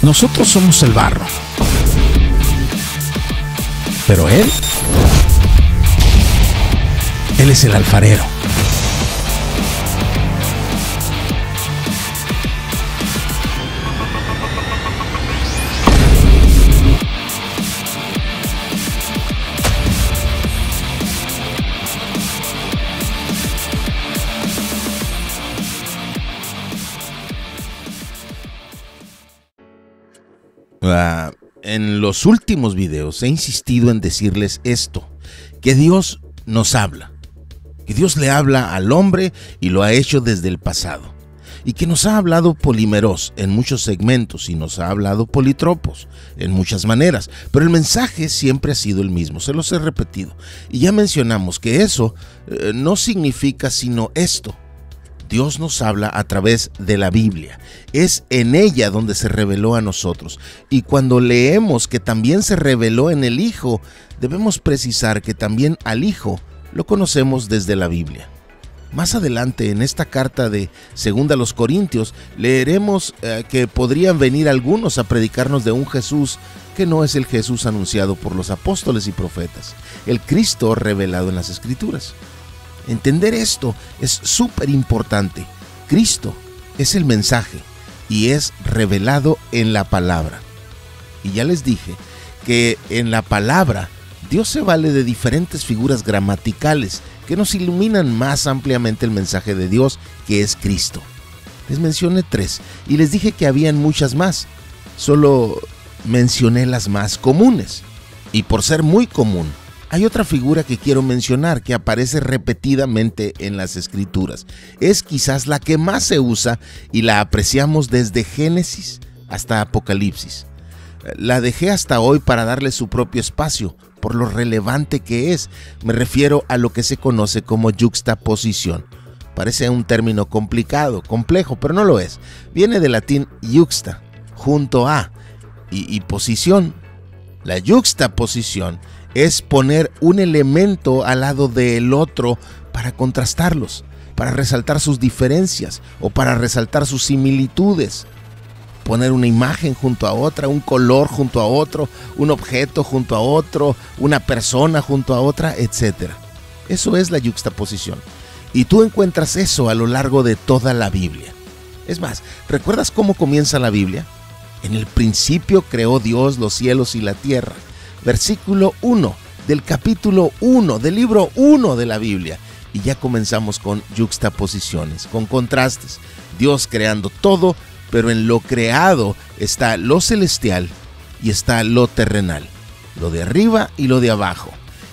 Nosotros somos el barro, pero Él es el alfarero. En los últimos videos he insistido en decirles esto, que Dios nos habla, que Dios le habla al hombre y lo ha hecho desde el pasado, y que nos ha hablado polímeros en muchos segmentos y nos ha hablado politropos en muchas maneras, pero el mensaje siempre ha sido el mismo, se los he repetido, y ya mencionamos que eso no significa sino esto. Dios nos habla a través de la Biblia. Es en ella donde se reveló a nosotros. Y cuando leemos que también se reveló en el Hijo, debemos precisar que también al Hijo lo conocemos desde la Biblia. Más adelante en esta carta de 2 Corintios leeremos que podrían venir algunos a predicarnos de un Jesús que no es el Jesús anunciado por los apóstoles y profetas, el Cristo revelado en las Escrituras. Entender esto es súper importante. Cristo es el mensaje y es revelado en la palabra. Y ya les dije que en la palabra Dios se vale de diferentes figuras gramaticales que nos iluminan más ampliamente el mensaje de Dios, que es Cristo. Les mencioné 3 y les dije que habían muchas más. Solo mencioné las más comunes. Y por ser muy común, hay otra figura que quiero mencionar que aparece repetidamente en las Escrituras. Es quizás la que más se usa y la apreciamos desde Génesis hasta Apocalipsis. La dejé hasta hoy para darle su propio espacio, por lo relevante que es. Me refiero a lo que se conoce como yuxtaposición. Parece un término complicado, complejo, pero no lo es. Viene del latín yuxta, junto a, y posición. La yuxtaposición es poner un elemento al lado del otro para contrastarlos, para resaltar sus diferencias o para resaltar sus similitudes. Poner una imagen junto a otra, un color junto a otro, un objeto junto a otro, una persona junto a otra, etc. Eso es la yuxtaposición. Y tú encuentras eso a lo largo de toda la Biblia. Es más, ¿recuerdas cómo comienza la Biblia? En el principio creó Dios los cielos y la tierra. Versículo 1 del capítulo 1, del libro 1 de la Biblia. Y ya comenzamos con yuxtaposiciones, con contrastes. Dios creando todo, pero en lo creado está lo celestial y está lo terrenal. Lo de arriba y lo de abajo.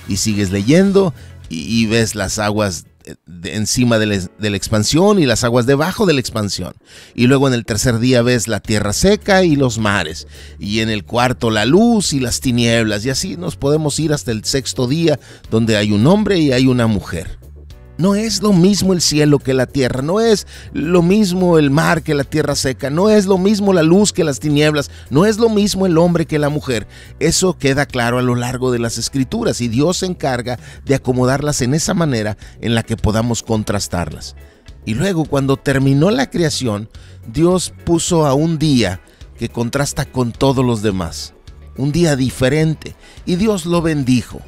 Y sigues leyendo y ves las aguas encima de la expansión y las aguas debajo de la expansión. Y luego en el tercer día ves la tierra seca y los mares. Y en el cuarto la luz y las tinieblas. Y así nos podemos ir hasta el sexto día, donde hay un hombre y hay una mujer. No es lo mismo el cielo que la tierra, no es lo mismo el mar que la tierra seca, no es lo mismo la luz que las tinieblas, no es lo mismo el hombre que la mujer. Eso queda claro a lo largo de las Escrituras y Dios se encarga de acomodarlas en esa manera en la que podamos contrastarlas. Y luego, cuando terminó la creación, Dios puso a un día que contrasta con todos los demás, un día diferente, y Dios lo bendijo.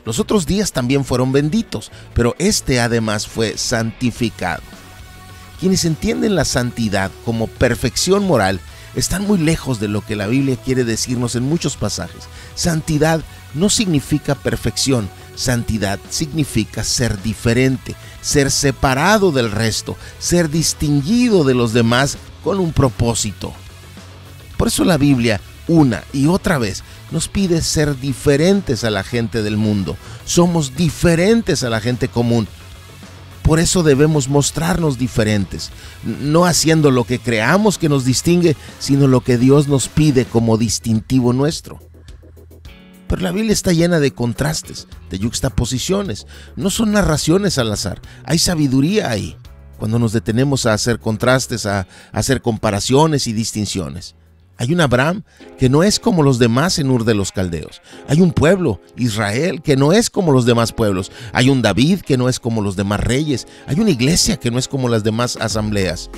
Los otros días también fueron benditos, pero este además fue santificado. Quienes entienden la santidad como perfección moral están muy lejos de lo que la Biblia quiere decirnos en muchos pasajes. Santidad no significa perfección, santidad significa ser diferente, ser separado del resto, ser distinguido de los demás con un propósito. Por eso la Biblia, una y otra vez, nos pide ser diferentes a la gente del mundo. Somos diferentes a la gente común. Por eso debemos mostrarnos diferentes, no haciendo lo que creamos que nos distingue, sino lo que Dios nos pide como distintivo nuestro. Pero la Biblia está llena de contrastes, de yuxtaposiciones. No son narraciones al azar, hay sabiduría ahí, cuando nos detenemos a hacer contrastes, a hacer comparaciones y distinciones. Hay un Abraham que no es como los demás en Ur de los Caldeos. Hay un pueblo, Israel, que no es como los demás pueblos. Hay un David que no es como los demás reyes. Hay una iglesia que no es como las demás asambleas.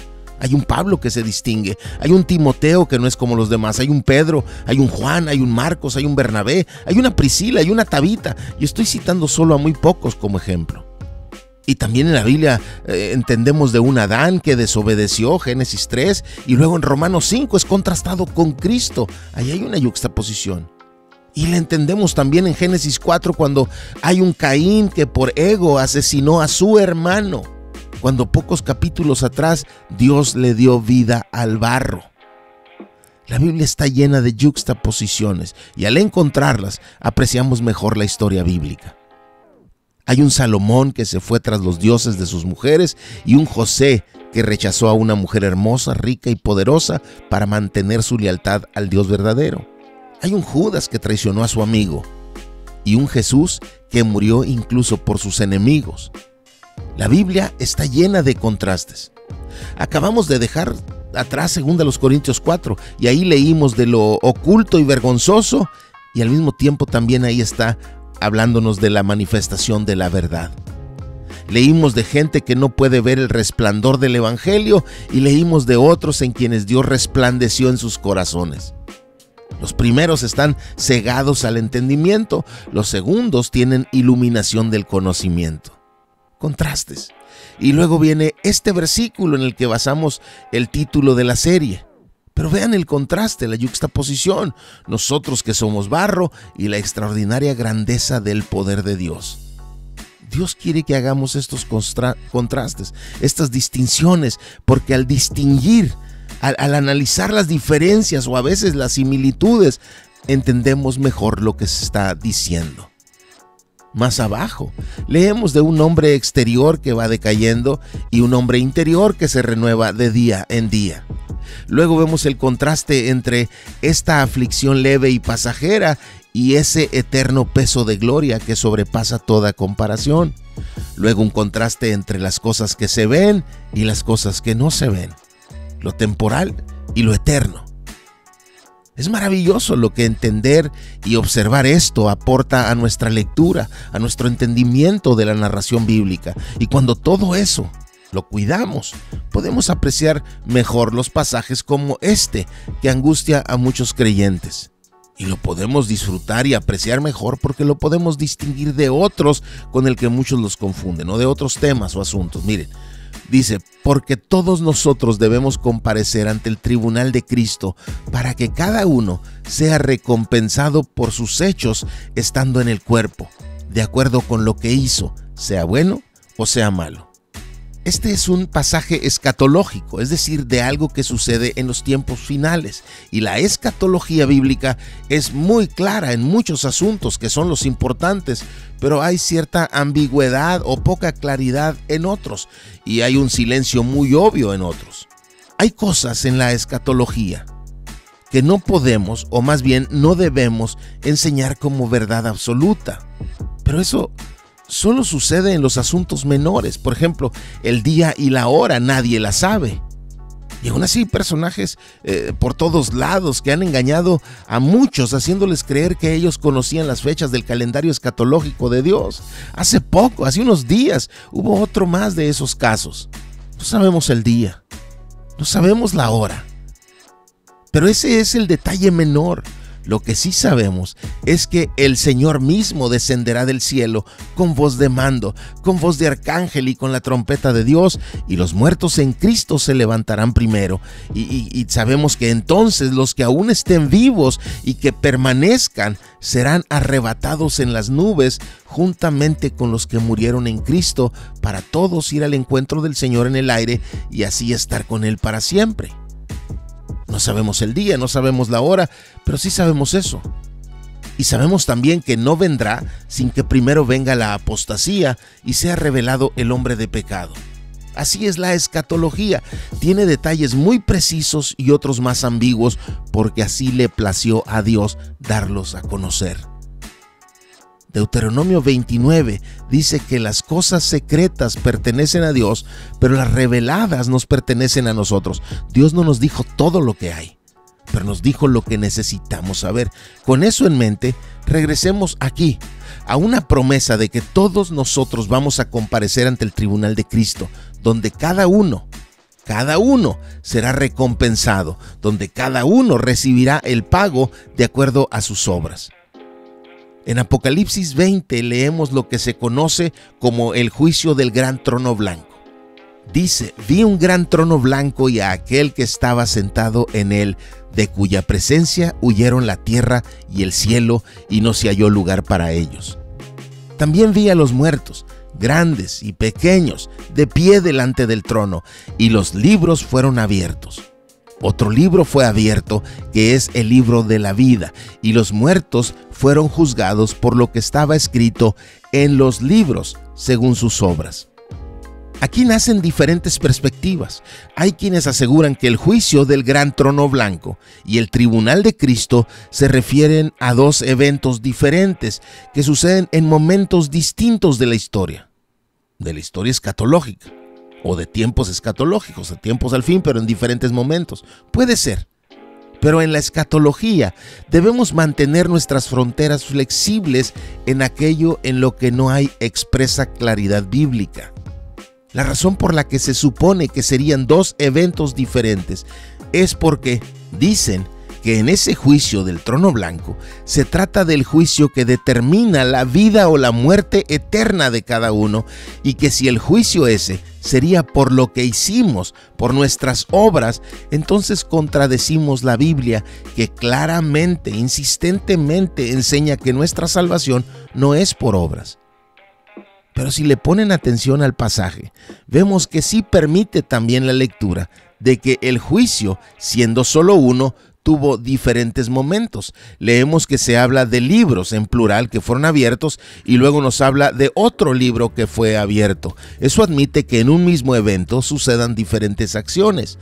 Hay un Pablo que se distingue, hay un Timoteo que no es como los demás, hay un Pedro, hay un Juan, hay un Marcos, hay un Bernabé, hay una Priscila, hay una Tabita, y estoy citando solo a muy pocos como ejemplo. Y también en la Biblia entendemos de un Adán que desobedeció, Génesis 3, y luego en Romanos 5 es contrastado con Cristo. Ahí hay una yuxtaposición. Y la entendemos también en Génesis 4 cuando hay un Caín que por ego asesinó a su hermano, cuando pocos capítulos atrás Dios le dio vida al barro. La Biblia está llena de yuxtaposiciones y al encontrarlas apreciamos mejor la historia bíblica. Hay un Salomón que se fue tras los dioses de sus mujeres y un José que rechazó a una mujer hermosa, rica y poderosa para mantener su lealtad al Dios verdadero. Hay un Judas que traicionó a su amigo y un Jesús que murió incluso por sus enemigos. La Biblia está llena de contrastes. Acabamos de dejar atrás 2 Corintios 4 y ahí leímos de lo oculto y vergonzoso y al mismo tiempo también ahí está hablándonos de la manifestación de la verdad. Leímos de gente que no puede ver el resplandor del Evangelio y leímos de otros en quienes Dios resplandeció en sus corazones. Los primeros están cegados al entendimiento, los segundos tienen iluminación del conocimiento. Contrastes. Y luego viene este versículo en el que basamos el título de la serie. Pero vean el contraste, la yuxtaposición, nosotros que somos barro y la extraordinaria grandeza del poder de Dios. Dios quiere que hagamos estos contrastes, estas distinciones, porque al distinguir, al analizar las diferencias o a veces las similitudes, entendemos mejor lo que se está diciendo. Más abajo, leemos de un hombre exterior que va decayendo y un hombre interior que se renueva de día en día. Luego vemos el contraste entre esta aflicción leve y pasajera y ese eterno peso de gloria que sobrepasa toda comparación. Luego un contraste entre las cosas que se ven y las cosas que no se ven, lo temporal y lo eterno. Es maravilloso lo que entender y observar esto aporta a nuestra lectura, a nuestro entendimiento de la narración bíblica. Y cuando todo eso lo cuidamos, podemos apreciar mejor los pasajes como este que angustia a muchos creyentes. Y lo podemos disfrutar y apreciar mejor porque lo podemos distinguir de otros con el que muchos los confunden, o de otros temas o asuntos. Miren, dice, porque todos nosotros debemos comparecer ante el tribunal de Cristo para que cada uno sea recompensado por sus hechos estando en el cuerpo, de acuerdo con lo que hizo, sea bueno o sea malo. Este es un pasaje escatológico, es decir, de algo que sucede en los tiempos finales. Y la escatología bíblica es muy clara en muchos asuntos que son los importantes, pero hay cierta ambigüedad o poca claridad en otros, y hay un silencio muy obvio en otros. Hay cosas en la escatología que no podemos, o más bien no debemos, enseñar como verdad absoluta. Pero eso solo sucede en los asuntos menores. Por ejemplo, el día y la hora nadie la sabe. Y aún así personajes por todos lados que han engañado a muchos haciéndoles creer que ellos conocían las fechas del calendario escatológico de Dios. Hace poco, hace unos días, hubo otro más de esos casos. No sabemos el día, no sabemos la hora. Pero ese es el detalle menor. Lo que sí sabemos es que el Señor mismo descenderá del cielo con voz de mando, con voz de arcángel y con la trompeta de Dios, y los muertos en Cristo se levantarán primero. Y sabemos que entonces los que aún estén vivos y que permanezcan serán arrebatados en las nubes juntamente con los que murieron en Cristo, para todos ir al encuentro del Señor en el aire y así estar con Él para siempre. No sabemos el día, no sabemos la hora, pero sí sabemos eso. Y sabemos también que no vendrá sin que primero venga la apostasía y sea revelado el hombre de pecado. Así es la escatología. Tiene detalles muy precisos y otros más ambiguos, porque así le plació a Dios darlos a conocer. Deuteronomio 29 dice que las cosas secretas pertenecen a Dios, pero las reveladas nos pertenecen a nosotros. Dios no nos dijo todo lo que hay, pero nos dijo lo que necesitamos saber. Con eso en mente, regresemos aquí a una promesa de que todos nosotros vamos a comparecer ante el tribunal de Cristo, donde cada uno cada uno será recompensado, donde cada uno recibirá el pago de acuerdo a sus obras. En Apocalipsis 20 leemos lo que se conoce como el juicio del gran trono blanco. Dice: vi un gran trono blanco y a aquel que estaba sentado en él, de cuya presencia huyeron la tierra y el cielo, y no se halló lugar para ellos. También vi a los muertos, grandes y pequeños, de pie delante del trono, y los libros fueron abiertos. Otro libro fue abierto, que es el libro de la vida, y los muertos fueron juzgados por lo que estaba escrito en los libros, según sus obras. Aquí nacen diferentes perspectivas. Hay quienes aseguran que el juicio del gran trono blanco y el tribunal de Cristo se refieren a dos eventos diferentes que suceden en momentos distintos de la historia escatológica, o de tiempos escatológicos, de tiempos al fin, pero en diferentes momentos. Puede ser. Pero en la escatología debemos mantener nuestras fronteras flexibles en aquello en lo que no hay expresa claridad bíblica. La razón por la que se supone que serían dos eventos diferentes es porque dicen que en ese juicio del trono blanco se trata del juicio que determina la vida o la muerte eterna de cada uno, y que si el juicio ese sería por lo que hicimos, por nuestras obras, entonces contradecimos la Biblia, que claramente, insistentemente enseña que nuestra salvación no es por obras. Pero si le ponen atención al pasaje, vemos que sí permite también la lectura de que el juicio, siendo solo uno, tuvo diferentes momentos. Leemos que se habla de libros en plural que fueron abiertos, y luego nos habla de otro libro que fue abierto. Eso admite que en un mismo evento sucedan diferentes acciones.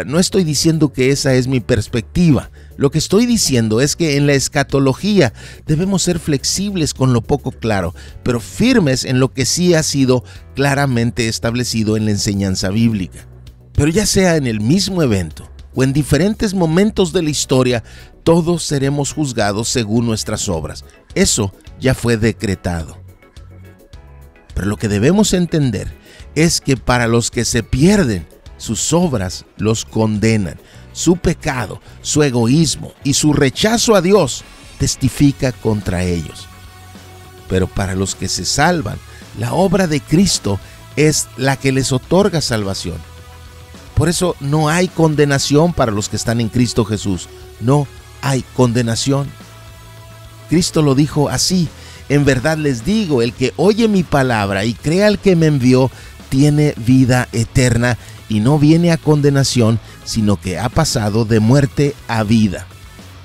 No estoy diciendo que esa es mi perspectiva. Lo que estoy diciendo es que en la escatología debemos ser flexibles con lo poco claro, pero firmes en lo que sí ha sido claramente establecido en la enseñanza bíblica. Pero ya sea en el mismo evento o en diferentes momentos de la historia, todos seremos juzgados según nuestras obras. Eso ya fue decretado. Pero lo que debemos entender es que para los que se pierden, sus obras los condenan. Su pecado, su egoísmo y su rechazo a Dios testifica contra ellos. Pero para los que se salvan, la obra de Cristo es la que les otorga salvación. Por eso no hay condenación para los que están en Cristo Jesús. No hay condenación. Cristo lo dijo así: en verdad les digo, el que oye mi palabra y crea al que me envió, tiene vida eterna y no viene a condenación, sino que ha pasado de muerte a vida.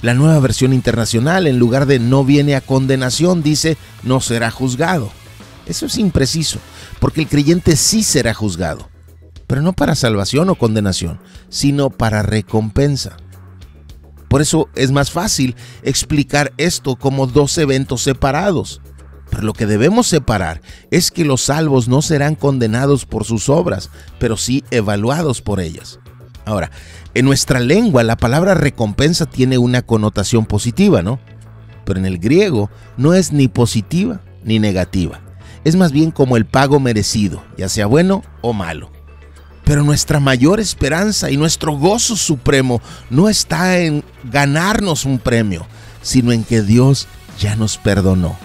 La Nueva Versión Internacional, en lugar de no viene a condenación, dice no será juzgado. Eso es impreciso, porque el creyente sí será juzgado, pero no para salvación o condenación, sino para recompensa. Por eso es más fácil explicar esto como dos eventos separados. Pero lo que debemos separar es que los salvos no serán condenados por sus obras, pero sí evaluados por ellas. Ahora, en nuestra lengua la palabra recompensa tiene una connotación positiva, ¿no? Pero en el griego no es ni positiva ni negativa. Es más bien como el pago merecido, ya sea bueno o malo. Pero nuestra mayor esperanza y nuestro gozo supremo no está en ganarnos un premio, sino en que Dios ya nos perdonó.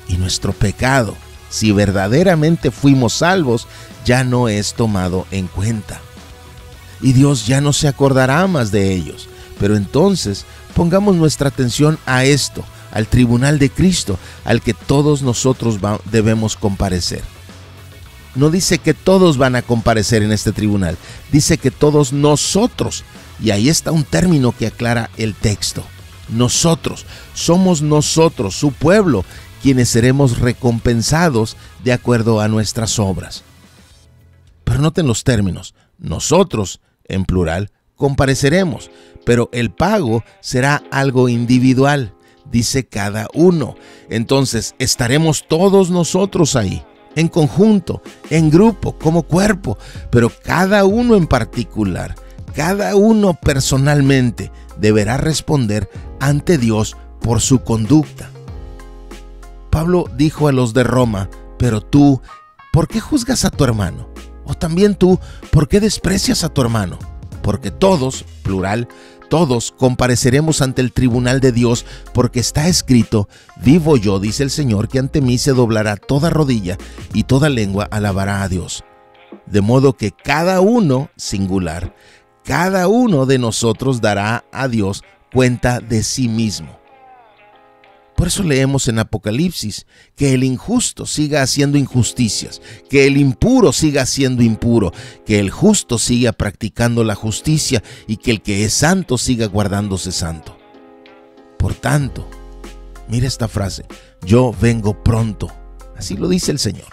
Y nuestro pecado, si verdaderamente fuimos salvos, ya no es tomado en cuenta. Y Dios ya no se acordará más de ellos. Pero entonces pongamos nuestra atención a esto, al tribunal de Cristo, al que todos nosotros debemos comparecer. No dice que todos van a comparecer en este tribunal, dice que todos nosotros, y ahí está un término que aclara el texto. Nosotros, somos nosotros, su pueblo, quienes seremos recompensados de acuerdo a nuestras obras. Pero noten los términos: nosotros, en plural, compareceremos, pero el pago será algo individual, dice cada uno. Entonces estaremos todos nosotros ahí, en conjunto, en grupo, como cuerpo, pero cada uno en particular, cada uno personalmente deberá responder ante Dios por su conducta. Pablo dijo a los de Roma: pero tú, ¿por qué juzgas a tu hermano? O también tú, ¿Por qué desprecias a tu hermano? Porque todos, plural, todos compareceremos ante el tribunal de Dios, porque está escrito: vivo yo, dice el Señor, que ante mí se doblará toda rodilla y toda lengua alabará a Dios. De modo que cada uno, singular, cada uno de nosotros dará a Dios cuenta de sí mismo. Por eso leemos en Apocalipsis que el injusto siga haciendo injusticias, que el impuro siga siendo impuro, que el justo siga practicando la justicia y que el que es santo siga guardándose santo. Por tanto, mira esta frase: yo vengo pronto. Así lo dice el Señor.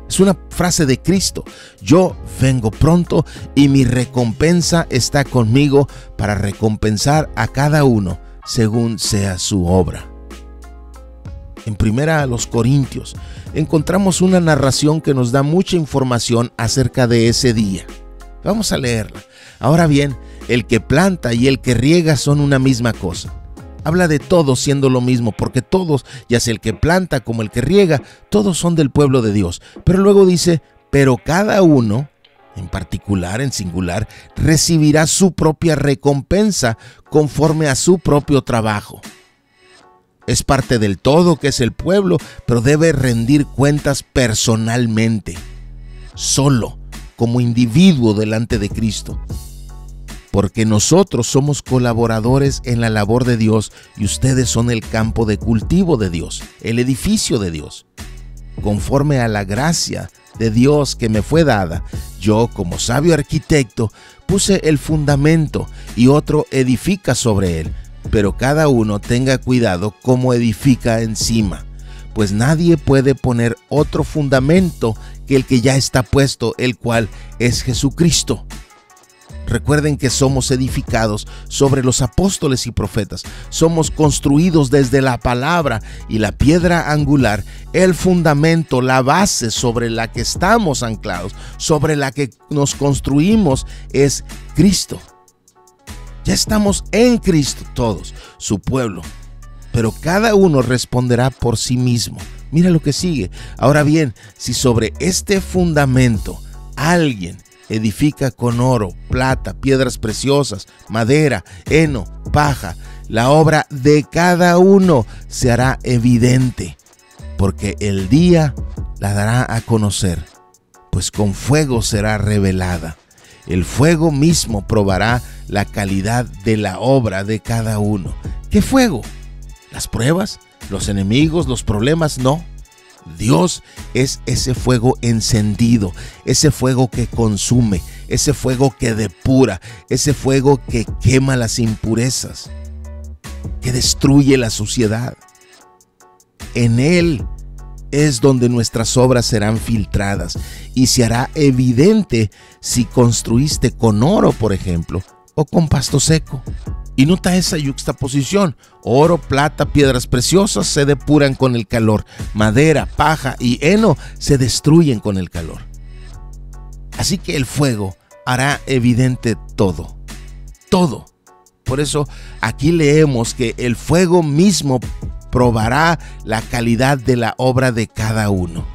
Es una frase de Cristo. Yo vengo pronto y mi recompensa está conmigo para recompensar a cada uno según sea su obra. En 1 Corintios encontramos una narración que nos da mucha información acerca de ese día. Vamos a leerla. Ahora bien, el que planta y el que riega son una misma cosa. Habla de todos siendo lo mismo, porque todos, ya sea el que planta como el que riega, todos son del pueblo de Dios. Pero luego dice: pero cada uno, en particular, en singular, recibirá su propia recompensa conforme a su propio trabajo. Es parte del todo que es el pueblo, pero debe rendir cuentas personalmente, solo, como individuo delante de Cristo. Porque nosotros somos colaboradores en la labor de Dios y ustedes son el campo de cultivo de Dios, el edificio de Dios. Conforme a la gracia de Dios que me fue dada, yo, como sabio arquitecto, puse el fundamento y otro edifica sobre él. Pero cada uno tenga cuidado cómo edifica encima, pues nadie puede poner otro fundamento que el que ya está puesto, el cual es Jesucristo. Recuerden que somos edificados sobre los apóstoles y profetas. Somos construidos desde la palabra y la piedra angular, el fundamento, la base sobre la que estamos anclados, sobre la que nos construimos, es Cristo. Ya estamos en Cristo todos, su pueblo, pero cada uno responderá por sí mismo. Mira lo que sigue. Ahora bien, si sobre este fundamento alguien edifica con oro, plata, piedras preciosas, madera, heno, paja, la obra de cada uno se hará evidente, porque el día la dará a conocer, pues con fuego será revelada. El fuego mismo probará la calidad de la obra de cada uno. ¿Qué fuego? ¿Las pruebas? ¿Los enemigos? ¿Los problemas? No. Dios es ese fuego encendido, ese fuego que consume, ese fuego que depura, ese fuego que quema las impurezas, que destruye la suciedad. En Él es donde nuestras obras serán filtradas y se hará evidente si construiste con oro, por ejemplo, o con pasto seco. Y nota esa yuxtaposición: oro, plata, piedras preciosas se depuran con el calor, madera, paja y heno se destruyen con el calor. Así que el fuego hará evidente todo, todo. Por eso aquí leemos que el fuego mismo probará la calidad de la obra de cada uno.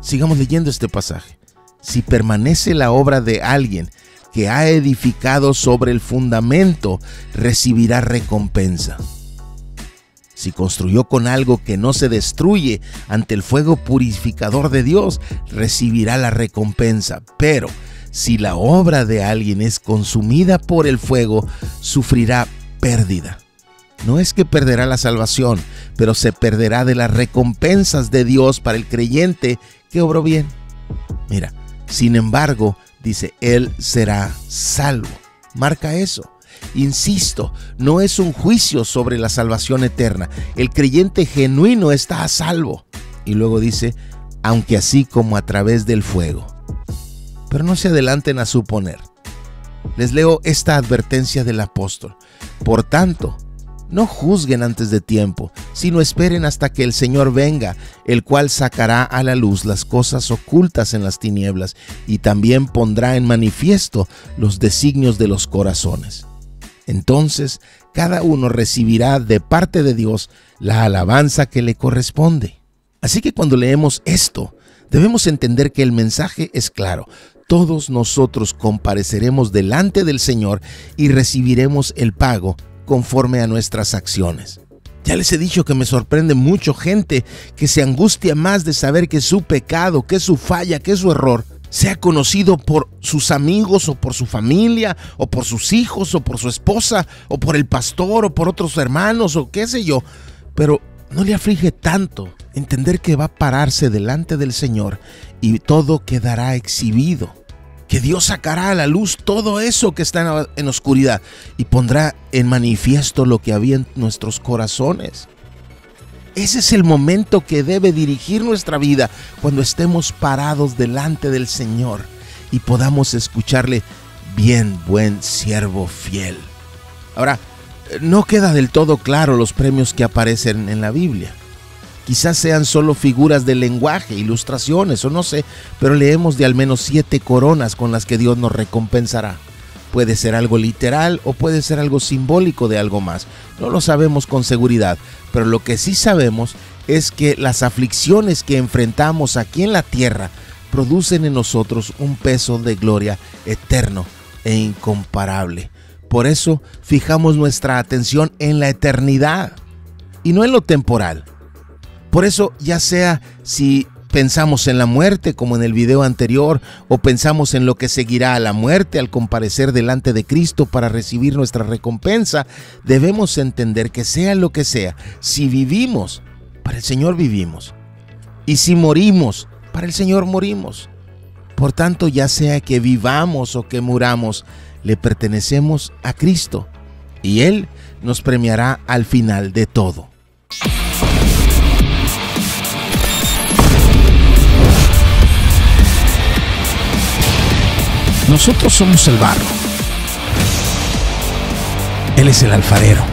Sigamos leyendo este pasaje. Si permanece la obra de alguien que ha edificado sobre el fundamento, recibirá recompensa. Si construyó con algo que no se destruye ante el fuego purificador de Dios, recibirá la recompensa. Pero si la obra de alguien es consumida por el fuego, sufrirá pérdida. No es que perderá la salvación, pero se perderá de las recompensas de Dios para el creyente que obró bien. Mira, sin embargo, dice, él será salvo. Marca eso. Insisto, no es un juicio sobre la salvación eterna. El creyente genuino está a salvo. Y luego dice, aunque así como a través del fuego. Pero no se adelanten a suponer. Les leo esta advertencia del apóstol. Por tanto, no juzguen antes de tiempo, sino esperen hasta que el Señor venga, el cual sacará a la luz las cosas ocultas en las tinieblas y también pondrá en manifiesto los designios de los corazones. Entonces, cada uno recibirá de parte de Dios la alabanza que le corresponde. Así que cuando leemos esto, Debemos entender que el mensaje es claro. Todos nosotros compareceremos delante del Señor y recibiremos el pago conforme a nuestras acciones. Ya les he dicho que me sorprende mucho gente que se angustia más de saber que su pecado, que su falla, que su error sea conocido por sus amigos o por su familia o por sus hijos o por su esposa o por el pastor o por otros hermanos o qué sé yo. Pero no le aflige tanto entender que va a pararse delante del Señor y todo quedará exhibido. Que Dios sacará a la luz todo eso que está en oscuridad y pondrá en manifiesto lo que había en nuestros corazones. Ese es el momento que debe dirigir nuestra vida, cuando estemos parados delante del Señor y podamos escucharle: bien, buen siervo fiel. Ahora, no queda del todo claro los premios que aparecen en la Biblia. Quizás sean solo figuras de lenguaje, ilustraciones o no sé, pero leemos de al menos 7 coronas con las que Dios nos recompensará. Puede ser algo literal o puede ser algo simbólico de algo más. No lo sabemos con seguridad, pero lo que sí sabemos es que las aflicciones que enfrentamos aquí en la tierra producen en nosotros un peso de gloria eterno e incomparable. Por eso fijamos nuestra atención en la eternidad y no en lo temporal. Por eso, ya sea si pensamos en la muerte, como en el video anterior, o pensamos en lo que seguirá a la muerte al comparecer delante de Cristo para recibir nuestra recompensa, debemos entender que sea lo que sea, si vivimos, para el Señor vivimos, y si morimos, para el Señor morimos. Por tanto, ya sea que vivamos o que muramos, le pertenecemos a Cristo, y Él nos premiará al final de todo. Nosotros somos el barro. Él es el alfarero.